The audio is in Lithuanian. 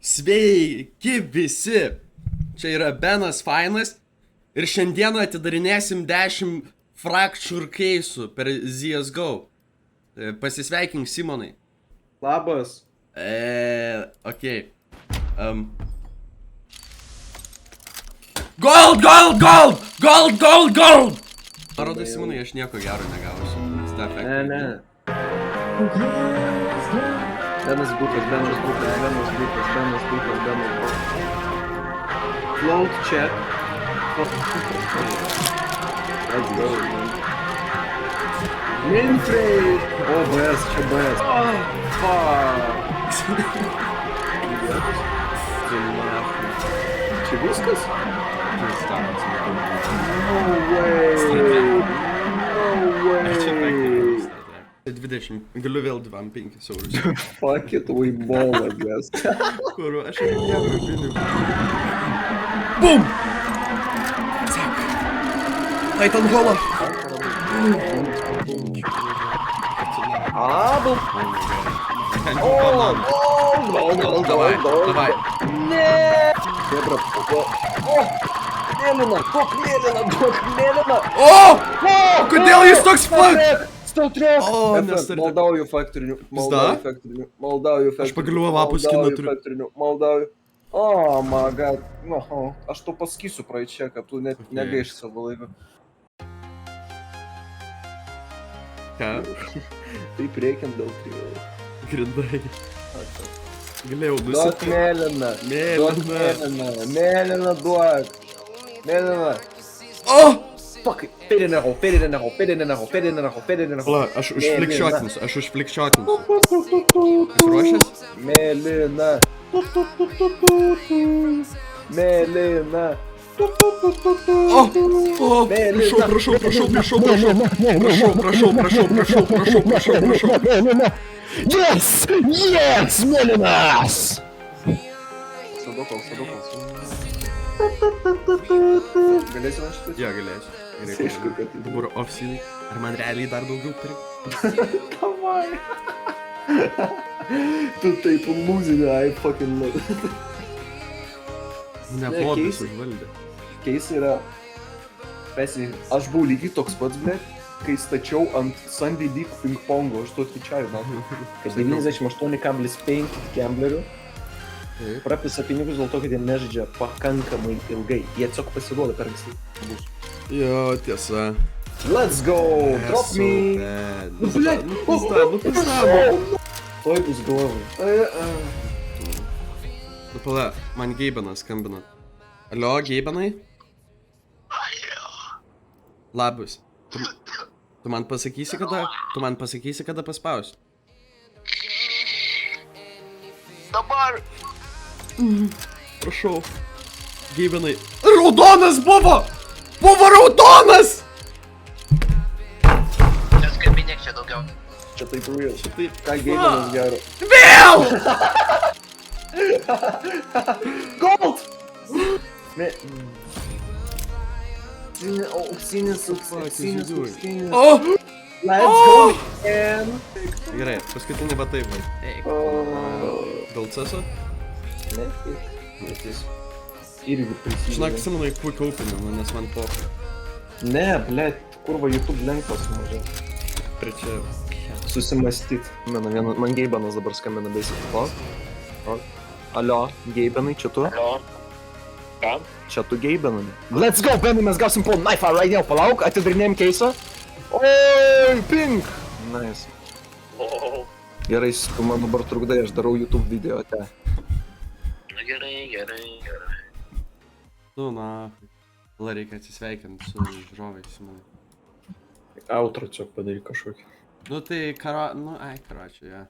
Sveiki visi! Čia yra Benas Fainas ir šiandieną atidarinėsim 10 fracture case'ų per CSGO. Pasisveikink, Simonai. Labas. Okei. Gold! Parodo, Simonai, aš nieko gero negausiu. Ne. Benas bukas. Float check. Let's go, man. Winfrey! О, БС, čia БС. Fuck! Čia viskas? No way! 20, galiu vėl 25 eurus. Fuck it, we ball, I guess. Kur, aš nebėjau pinigų. BUM! Sak! Titan Hola! Бум! Давай. Не! Брат, Мелина! О! Kodėl jis toks fuck? 103! O, nestartė. Maldauju faktorinių. Aš pagaliau avapuskį neturiu. Maldauju. O, my god. Aš to pasakysiu praeičia, kad tu net negaiši savo laiką. Ką? Taip reikiant dėl 3. Grindai. Galėjau Duok nusipirkti. Mėlyna duok. Mėlyna. O! Fuck, pėdinero. Pala, aš užflikščiotinsiu. Esi ruošęs? Mėlyna. O! Prašau. Yes! Mėlynas! Sadokal. Galėsi man šitą? Jo, galėsiu. Aišku, kad Dabar off-season. Ar man realiai dar daugiau pirkti? Davai. Tu taip lūzinė, I fucking love. Ne, hobis užvaldė. Keis yra... Aš buvau lygiai toks pats, bet kai stačiau ant Sunday League ping-pongo, aš to atvičiaju, man. Kad 98,5 gamblerių prapisa pinigus dėl to, kad jie nežaidžia pakankamai ilgai. Jie tiesiog pasiduoda per anksti. Jo, tiesa. Let's go! Drop me! Nu, blėt! Toj bus galvai. Nu, pala, man Geibenas skambina. Alio, Geibenai? Labas. Tu man pasakysi kada paspausti? Dabar! Prašau. Geibenai. Raudonas buvo! Buvo raudonas! Neskambinėk čia daugiau. Čia taip real. Taip. Ką Geibenas gero? Vėl! Gold! Auksinis. O! Let's go, man! Gerai, paskutinį va taip. Dėl ceso? Ne, irgi prisidėjo. Žinok, Simonai, quick opening, nes man po. Ne, blėt, kurva YouTube lengvas mažiau. Trečia. Susimastyt. Man Geibenas dabar skambina basic. Alio, Geibenai, čia tu? Alio. Ką? Čia tu Geibenai. Let's go, Benai, mes gausim po knife right now, palauk, atidarinėjom keisą. Oi, pink! Nice. Gerai, tu man dabar trukdai, aš darau YouTube video, te. Na gerai. Tu, na. Gal reikia atsisveikinti su žiūrovais, Simonai. Outro čia padaryk kažkokį. Nu tai, karočiui, ja.